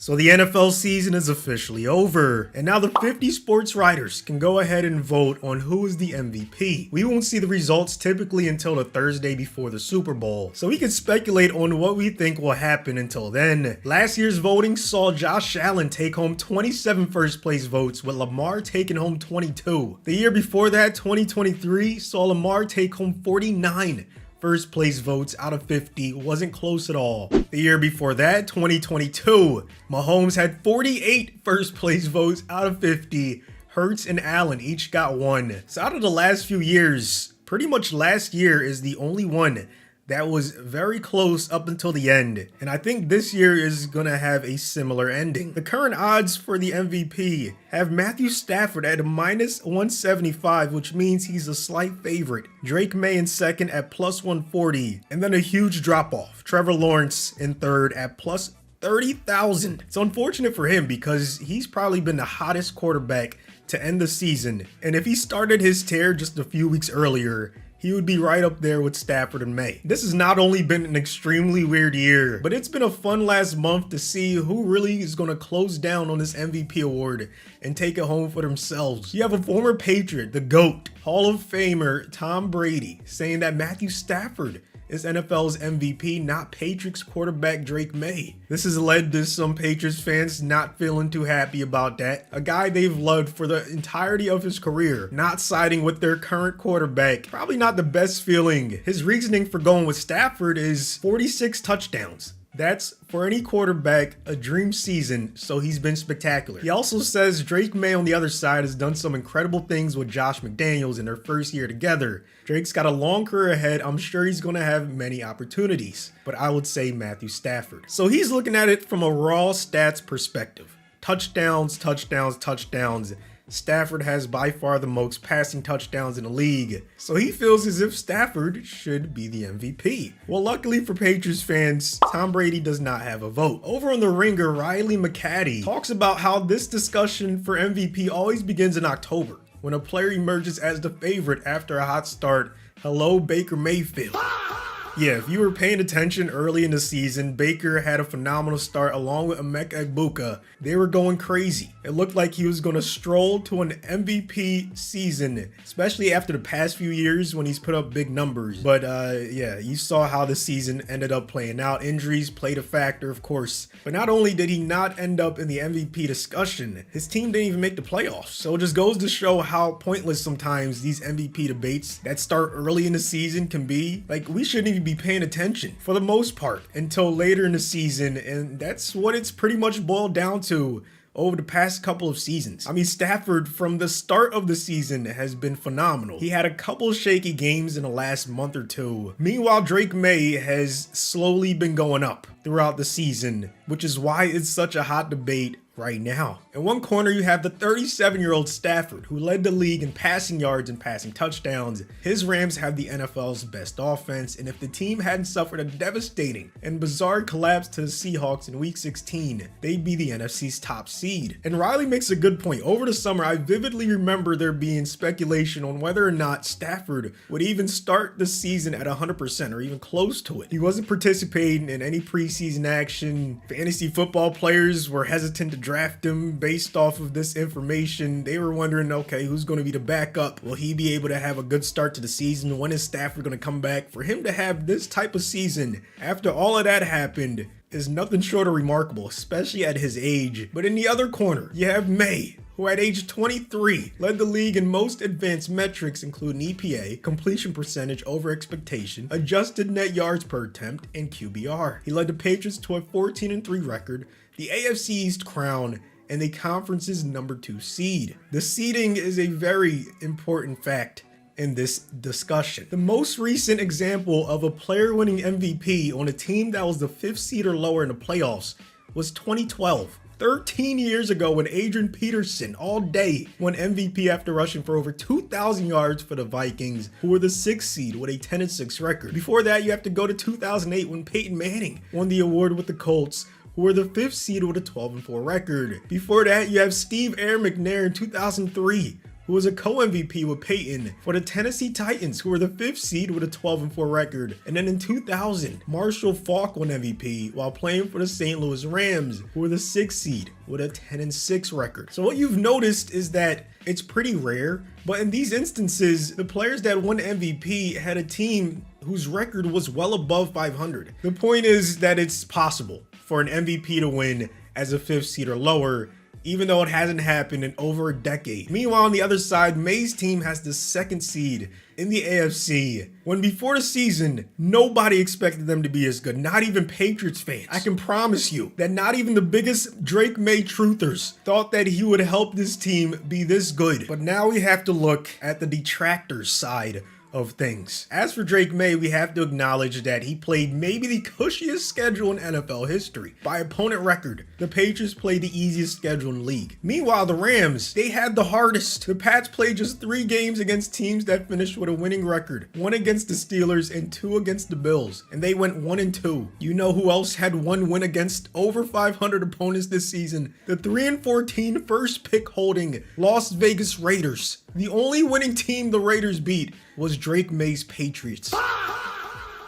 So the NFL season is officially over, and now the 50 sports writers can go ahead and vote on who is the MVP. We won't see the results typically until the Thursday before the Super Bowl, so we can speculate on what we think will happen until then. Last year's voting saw Josh Allen take home 27 first place votes, with Lamar taking home 22. The year before that, 2023, saw Lamar take home 49 first place votes out of 50. Wasn't close at all. The year before that, 2022, Mahomes had 48 first place votes out of 50. Hurts and Allen each got one. So out of the last few years, pretty much last year is the only one that was very close up until the end. And I think this year is going to have a similar ending. The current odds for the MVP have Matthew Stafford at -175, which means he's a slight favorite. Drake Maye in second at +140. And then a huge drop off. Trevor Lawrence in third at +30,000. It's unfortunate for him because he's probably been the hottest quarterback to end the season. And if he started his tear just a few weeks earlier, he would be right up there with Stafford and Maye. This has not only been an extremely weird year, but it's been a fun last month to see who really is going to close down on this MVP award and take it home for themselves. You have a former Patriot, the GOAT, Hall of Famer Tom Brady, saying that Matthew Stafford is NFL's MVP, not Patriots quarterback Drake Maye. This has led to some Patriots fans not feeling too happy about that. A guy they've loved for the entirety of his career, not siding with their current quarterback. Probably not the best feeling. His reasoning for going with Stafford is 46 touchdowns. That's, for any quarterback, a dream season, so he's been spectacular. He also says Drake Maye on the other side has done some incredible things with Josh McDaniels in their first year together. Drake's got a long career ahead. I'm sure he's going to have many opportunities, but I would say Matthew Stafford. So he's looking at it from a raw stats perspective. Touchdowns, touchdowns, touchdowns. Stafford has by far the most passing touchdowns in the league, so he feels as if Stafford should be the MVP. Well, luckily for Patriots fans, Tom Brady does not have a vote. Over on The Ringer, Riley McCaddy talks about how this discussion for MVP always begins in October, when a player emerges as the favorite after a hot start. Hello, Baker Mayfield. Yeah, if you were paying attention early in the season, Baker had a phenomenal start along with Emeka Egbuka. They were going crazy. It looked like he was going to stroll to an MVP season, especially after the past few years when he's put up big numbers. But yeah, you saw how the season ended up playing out. Injuries played a factor, of course. But not only did he not end up in the MVP discussion, his team didn't even make the playoffs. So it just goes to show how pointless sometimes these MVP debates that start early in the season can be. Like, we shouldn't even be paying attention for the most part until later in the season, and that's what it's pretty much boiled down to over the past couple of seasons. I mean, Stafford from the start of the season has been phenomenal. He had a couple shaky games in the last month or two. Meanwhile, Drake Maye has slowly been going up throughout the season, which is why it's such a hot debate right now. In one corner, you have the 37-year-old Stafford, who led the league in passing yards and passing touchdowns. His Rams have the NFL's best offense, and if the team hadn't suffered a devastating and bizarre collapse to the Seahawks in Week 16, they'd be the NFC's top seed. And Riley makes a good point. Over the summer, I vividly remember there being speculation on whether or not Stafford would even start the season at 100% or even close to it. He wasn't participating in any preseason action. Fantasy football players were hesitant to draft him based off of this information. They were wondering, okay, who's going to be the backup? Will he be able to have a good start to the season? When is Stafford going to come back? For him to have this type of season after all of that happened is nothing short of remarkable, especially at his age. But in the other corner, you have Maye, who at age 23 led the league in most advanced metrics, including EPA, completion percentage over expectation, adjusted net yards per attempt, and QBR. He led the Patriots to a 14-3 record, the AFC East crown, and the conference's number 2 seed. The seeding is a very important fact in this discussion. The most recent example of a player winning MVP on a team that was the 5th seed or lower in the playoffs was 2012. 13 years ago, when Adrian Peterson all day won MVP after rushing for over 2,000 yards for the Vikings, who were the 6th seed with a 10-6 record. Before that, you have to go to 2008 when Peyton Manning won the award with the Colts, who were the 5th seed with a 12-4 record. Before that, you have Steve Air McNair in 2003 who was a co-MVP with Peyton for the Tennessee Titans, who were the 5th seed with a 12-4 record. And then in 2000, Marshall Faulk won MVP while playing for the St. Louis Rams, who were the 6th seed with a 10-6 record. So what you've noticed is that it's pretty rare, but in these instances, the players that won MVP had a team whose record was well above 500. The point is that it's possible for an MVP to win as a 5th seed or lower, even though it hasn't happened in over a decade. Meanwhile, on the other side, Maye's team has the 2nd seed in the AFC, when before the season, nobody expected them to be as good, not even Patriots fans. I can promise you that not even the biggest Drake Maye truthers thought that he would help this team be this good. But now we have to look at the detractors side of things. As for Drake Maye, we have to acknowledge that he played maybe the cushiest schedule in NFL history. By opponent record, the Patriots played the easiest schedule in the league. Meanwhile, the Rams, they had the hardest. The Pats played just 3 games against teams that finished with a winning record. 1 against the Steelers and 2 against the Bills. And they went 1-2. You know who else had 1 win against over 500 opponents this season? The 3-14 first pick holding Las Vegas Raiders. The only winning team the Raiders beat was Drake Maye's Patriots.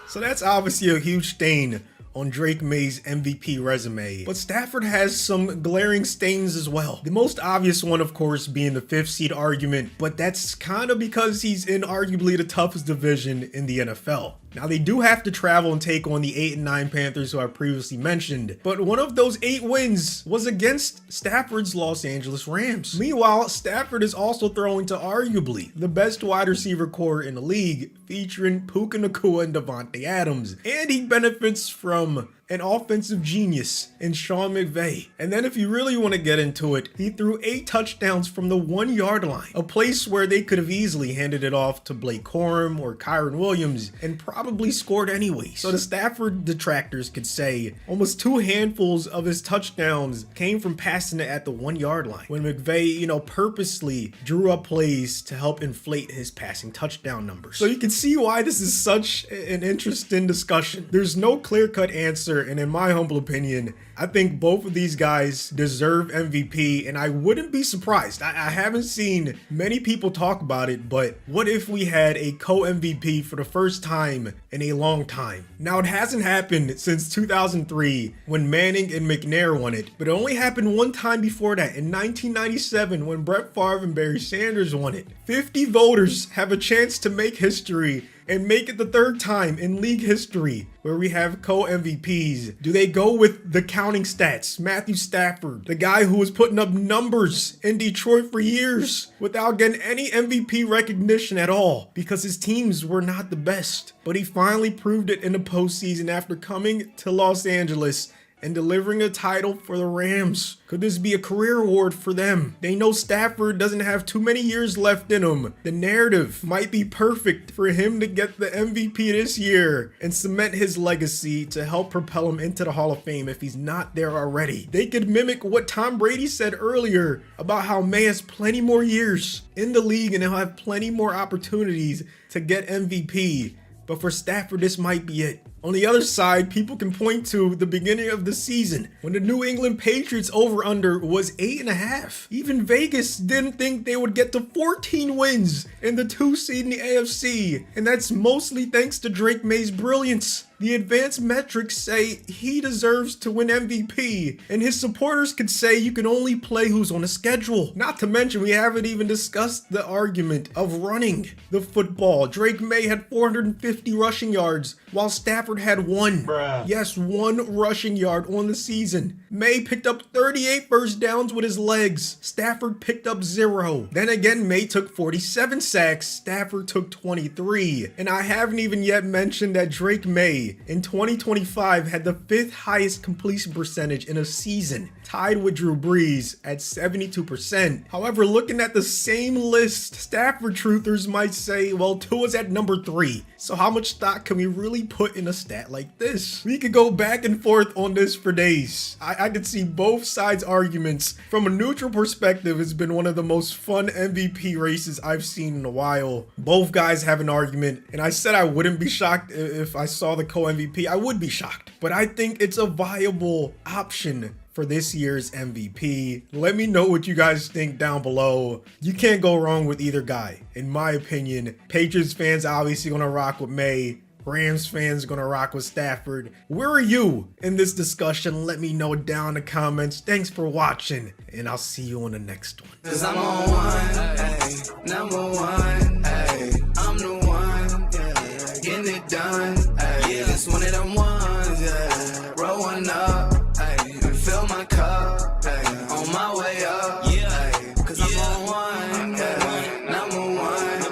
So that's obviously a huge stain on Drake Maye's MVP resume. But Stafford has some glaring stains as well. The most obvious one, of course, being the 5th seed argument, but that's kind of because he's in arguably the toughest division in the NFL. Now, they do have to travel and take on the 8-9 Panthers, who I previously mentioned, but one of those 8 wins was against Stafford's Los Angeles Rams. Meanwhile, Stafford is also throwing to arguably the best wide receiver core in the league, featuring Puka Nacua and Devontae Adams, and he benefits from an offensive genius in Sean McVay. And then if you really want to get into it, he threw 8 touchdowns from the 1-yard line, a place where they could have easily handed it off to Blake Corum or Kyron Williams and probably scored anyway. So the Stafford detractors could say almost 2 handfuls of his touchdowns came from passing it at the 1-yard line, when McVay, purposely drew up plays to help inflate his passing touchdown numbers. So you can see why this is such an interesting discussion. There's no clear-cut answer, and in my humble opinion, I think both of these guys deserve MVP, and I wouldn't be surprised. I haven't seen many people talk about it, but what if we had a co-MVP for the first time in a long time? Now, it hasn't happened since 2003 when Manning and McNair won it, but it only happened one time before that, in 1997 when Brett Favre and Barry Sanders won it. 50 voters have a chance to make history and make it the 3rd time in league history where we have co-MVPs. Do they go with the counting stats? Matthew Stafford, the guy who was putting up numbers in Detroit for years without getting any MVP recognition at all because his teams were not the best. But he finally proved it in the postseason after coming to Los Angeles and delivering a title for the Rams. Could this be a career award for them? They know Stafford doesn't have too many years left in him. The narrative might be perfect for him to get the MVP this year and cement his legacy to help propel him into the Hall of Fame if he's not there already. They could mimic what Tom Brady said earlier about how Maye has plenty more years in the league and he'll have plenty more opportunities to get MVP. But for Stafford, this might be it. On the other side, people can point to the beginning of the season when the New England Patriots over-under was 8.5. Even Vegas didn't think they would get to 14 wins in the 2 seed in the AFC. And that's mostly thanks to Drake Maye's brilliance. The advanced metrics say he deserves to win MVP, and his supporters could say you can only play who's on the schedule. Not to mention, we haven't even discussed the argument of running the football. Drake Maye had 450 rushing yards, while Stafford had 1. Yes, 1 rushing yard on the season. Maye picked up 38 first downs with his legs. Stafford picked up 0. Then again, Maye took 47 sacks. Stafford took 23. And I haven't even yet mentioned that Drake Maye in 2025 had the 5th highest completion percentage in a season, tied with Drew Brees at 72%. However, looking at the same list, Stafford truthers might say, well, Tua's at number 3. So how much stock can we really put in a stat like this? We could go back and forth on this for days. I could see both sides' arguments. From a neutral perspective, it's been one of the most fun MVP races I've seen in a while. Both guys have an argument, and I said I wouldn't be shocked if I saw the co-MVP. I would be shocked, but I think it's a viable option for this year's MVP. Let me know what you guys think down below. You can't go wrong with either guy. In my opinion, Patriots fans obviously gonna rock with Maye. Rams fans gonna rock with Stafford. Where are you in this discussion? Let me know down in the comments. Thanks for watching, and I'll see you on the next one. 'Cause I'm on one, ay, number one, ay, I'm the one, yeah, getting it done, ay, yeah, it's one of them ones, yeah, rolling up, ay, fill my cup, ay, on my way up, yeah, ay, 'cause I'm on one, yeah, number one,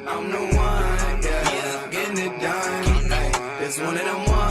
I'm the one, yeah, getting it done, ay, it's one of them ones.